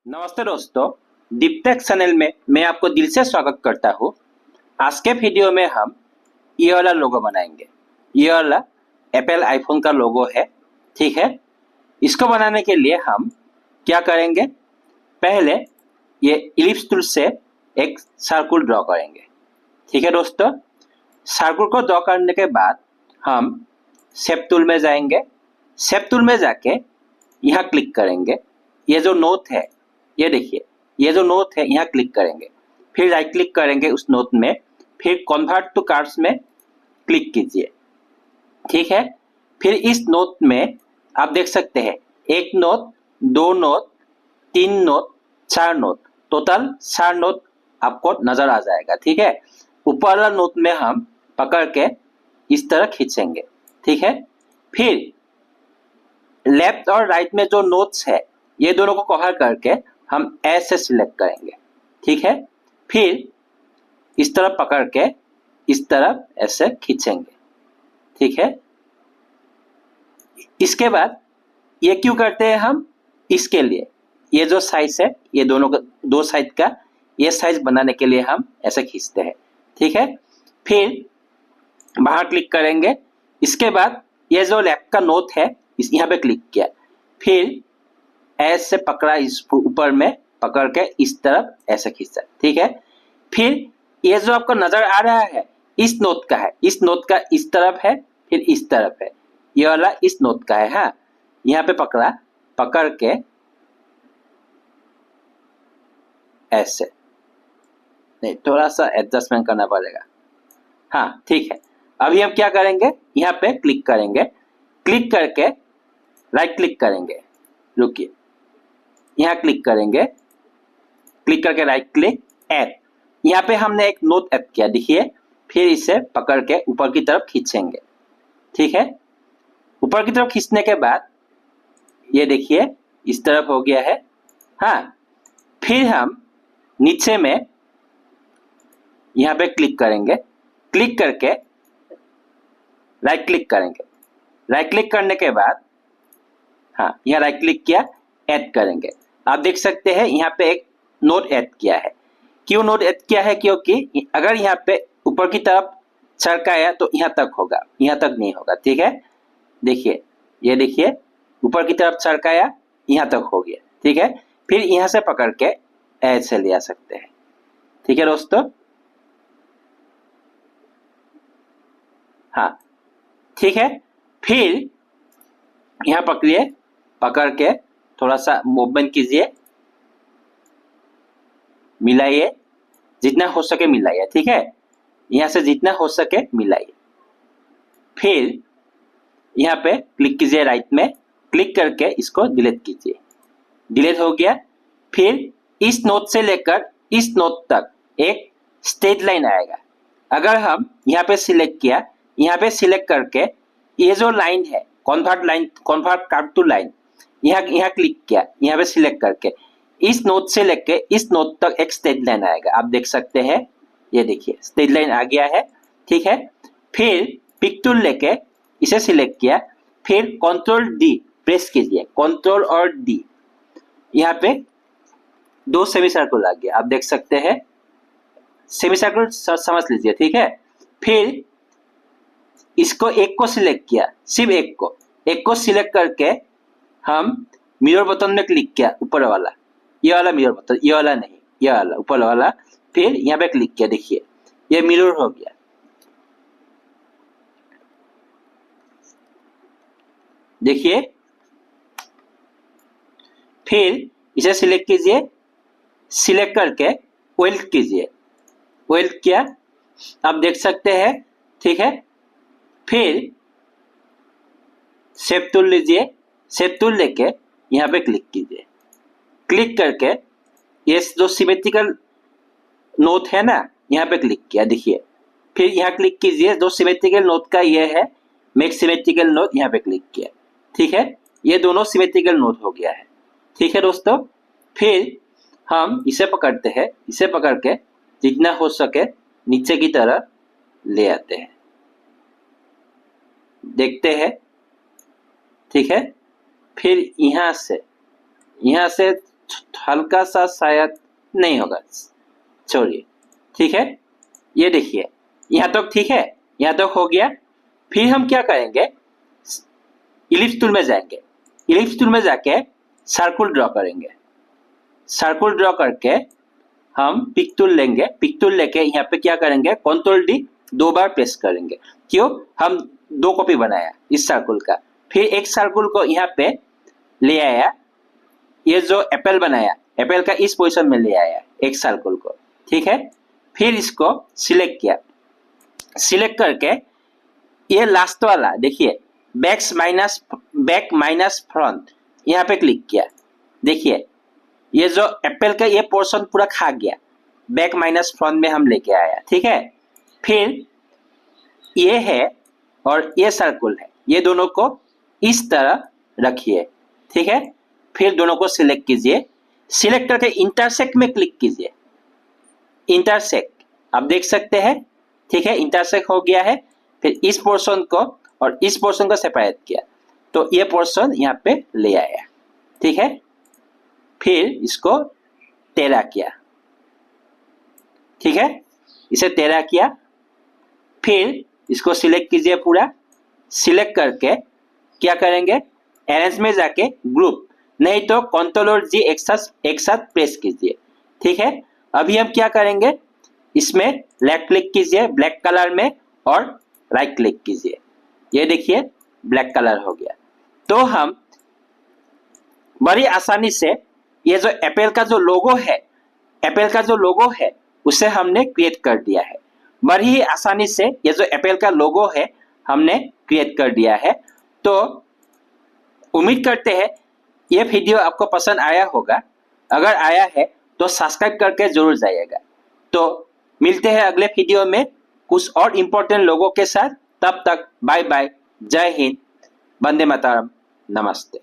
नमस्ते दोस्तों, दीप्टेक चैनल में मैं आपको दिल से स्वागत करता हूँ। आज के वीडियो में हम ये वाला लोगो बनाएंगे। ये वाला एप्पल आईफोन का लोगो है, ठीक है। इसको बनाने के लिए हम क्या करेंगे, पहले ये इलिप्स टूल से एक सर्कल ड्रॉ करेंगे, ठीक है दोस्तों। सर्कल को ड्रॉ करने के बाद हम शेप टूल में जाएंगे। शेप टूल में जाके यहाँ क्लिक करेंगे। ये जो नोट है, ये देखिए, ये जो नोट है यहाँ क्लिक करेंगे, फिर राइट क्लिक करेंगे उस नोट में, फिर कन्वर्ट टू कार्ड्स में क्लिक कीजिए, ठीक है। फिर इस नोट में आप देख सकते हैं एक नोट, दो नोट, तीन नोट, चार नोट, टोटल 4 नोट आपको नजर आ जाएगा, ठीक है। ऊपर वाला नोट में हम पकड़ के इस तरह खींचेंगे, ठीक है। फिर लेफ्ट और राइट में जो नोट्स है ये दोनों को कवर करके हम एस से सिलेक्ट करेंगे, ठीक है। फिर इस तरफ पकड़ के इस तरफ ऐसे खींचेंगे, ठीक है। इसके बाद ये क्यों करते हैं हम, इसके लिए ये जो साइज है, ये दोनों का दो साइड का ये साइज बनाने के लिए हम ऐसे खींचते हैं, ठीक है। फिर बाहर क्लिक करेंगे। इसके बाद ये जो लेफ्ट का नोट है इस यहाँ पे क्लिक किया, फिर एस से पकड़ा, इस ऊपर में पकड़ के इस तरफ ऐसे खींचा, ठीक है। फिर ये जो आपको नजर आ रहा है इस नोट का है, इस नोट का इस तरफ है, फिर इस तरफ है, ये वाला इस नोट का है। हाँ, यहाँ पे पकड़ा, पकड़ के ऐसे, नहीं थोड़ा सा एडजस्टमेंट करना पड़ेगा। हाँ ठीक है। अभी हम क्या करेंगे, यहाँ पे क्लिक करेंगे, क्लिक करके राइट क्लिक करेंगे, रुकिए, यहाँ क्लिक करेंगे, क्लिक करके राइट क्लिक, ऐड। यहाँ पे हमने एक नोट ऐड किया, देखिए। फिर इसे पकड़ के ऊपर की तरफ खींचेंगे, ठीक है। ऊपर की तरफ खींचने के बाद ये देखिए इस तरफ हो गया है। हाँ, फिर हम नीचे में यहाँ पे क्लिक करेंगे, क्लिक करके राइट क्लिक करेंगे। राइट क्लिक करने के बाद हाँ, यहाँ राइट क्लिक किया, ऐड करेंगे। आप देख सकते हैं यहाँ पे एक नोट ऐड किया है। क्यों नोट ऐड किया है, क्योंकि अगर यहाँ पे ऊपर की तरफ सरकाया तो यहाँ तक होगा, यहाँ तक नहीं होगा, ठीक है। देखिए, ये देखिए ऊपर की तरफ सरकाया, यहाँ तक हो गया, ठीक है। फिर यहाँ से पकड़ के ऐसे ले आ सकते हैं, ठीक है दोस्तों। हाँ ठीक है। फिर यहाँ पकड़िए, पकड़ के थोड़ा सा मूवमेंट कीजिए, मिलाइए, जितना हो सके मिलाइए, ठीक है। यहाँ से जितना हो सके मिलाइए। फिर यहाँ पे क्लिक कीजिए, राइट में क्लिक करके इसको डिलीट कीजिए। डिलीट हो गया। फिर इस नोट से लेकर इस नोट तक एक स्ट्रेट लाइन आएगा। अगर हम यहाँ पे सिलेक्ट किया, यहाँ पे सिलेक्ट करके ये जो लाइन है convert line, convert curve to line, यहाँ क्लिक किया, यहाँ पे सिलेक्ट करके इस नोट से लेके इस नोट तक एक स्ट्रेट लाइन आएगा। आप देख सकते हैं, ये देखिए स्ट्रेट लाइन आ गया है, ठीक है। फिर पिक टूल लेके इसे सिलेक्ट किया, फिर कंट्रोल डी प्रेस कीजिए, कंट्रोल और डी, यहाँ पे 2 सेमी सर्कल आ गया। आप देख सकते हैं, सेमी सर्कल समझ लीजिए, ठीक है। फिर इसको एक को सिलेक्ट किया, सिर्फ एक को सिलेक्ट करके हम मिरर बटन में क्लिक किया, ऊपर वाला, ये वाला मिरर बटन, ये वाला नहीं, ये वाला ऊपर वाला। फिर यहाँ पे क्लिक किया, देखिए ये मिरर हो गया, देखिए। फिर इसे सिलेक्ट कीजिए, सिलेक्ट करके वेल्ट कीजिए, वेल्ट किया, आप देख सकते हैं, ठीक है। फिर शेप टूल लीजिए, शेप टूल लेके यहाँ पे क्लिक कीजिए, क्लिक करके ये जो सिमेट्रिकल नोट है ना, यहाँ पे क्लिक किया, देखिए। फिर यहाँ क्लिक कीजिए, जो सिमेट्रिकल नोट का ये है मेक सिमेट्रिकल नोट, यहाँ पे क्लिक किया, ठीक है। ये दोनों सिमेट्रिकल नोट हो गया है, ठीक है दोस्तों। फिर हम इसे पकड़ते हैं, इसे पकड़ के जितना हो सके नीचे की तरफ ले आते हैं, देखते हैं, ठीक है। फिर यहाँ से हल्का सा शायद नहीं होगा, छोड़िए। ठीक है, ये देखिए यहाँ तक ठीक है, यहाँ तक हो गया। फिर हम क्या करेंगे, इलिप्स टूल में जाएंगे। इलिप्स टूल में जाके सर्कुल ड्रॉ करेंगे। सर्कुल ड्रॉ करके हम पिक टूल लेंगे। पिक टूल लेके यहाँ पे क्या करेंगे, Ctrl D 2 बार प्रेस करेंगे। क्यों, हम 2 कॉपी बनाया इस सर्कुल का। फिर एक सर्कुल को यहाँ पे ले आया, ये जो एप्पल बनाया, एप्पल का इस पोजीशन में ले आया एक सर्कुल को। ठीक है, फिर इसको सिलेक्ट किया। सिलेक्ट करके ये लास्ट वाला देखिए, बैक माइनस फ्रंट, यहाँ पे क्लिक किया। देखिए ये जो एप्पल का ये पोर्शन पूरा खा गया, बैक माइनस फ्रंट में हम लेके आया। ठीक है, फिर ये है और ये सर्कुल है, ये दोनों को इस तरह रखिए। ठीक है, फिर दोनों को सिलेक्ट कीजिए। सिलेक्ट करके इंटरसेक्ट में क्लिक कीजिए। इंटरसेक्ट आप देख सकते हैं। ठीक है, इंटरसेक्ट हो गया है। फिर इस पोर्शन को और इस पोर्शन को सेपरेट किया, तो ये पोर्शन यहाँ पे ले आया। ठीक है, फिर इसको टेढ़ा किया। ठीक है, इसे टेढ़ा किया। फिर इसको सिलेक्ट कीजिए पूरा। सिलेक्ट करके क्या करेंगे, अरेंज में जाके ग्रुप, नहीं तो Ctrl और G एक साथ प्रेस कीजिए। ठीक है, अभी हम क्या करेंगे, इसमें लेफ्ट क्लिक कीजिए ब्लैक कलर में और राइट क्लिक कीजिए। ये देखिए ब्लैक कलर हो गया। तो हम बड़ी आसानी से ये जो एप्पल का जो लोगो है उसे हमने क्रिएट कर दिया है। बड़ी ही आसानी से ये जो एप्पल का लोगो है हमने क्रिएट कर दिया है। तो उम्मीद करते हैं ये वीडियो आपको पसंद आया होगा। अगर आया है तो सब्सक्राइब करके जरूर जाइएगा। तो मिलते हैं अगले वीडियो में कुछ और इम्पोर्टेंट लोगों के साथ। तब तक बाय बाय, जय हिंद, वंदे मातरम, नमस्ते।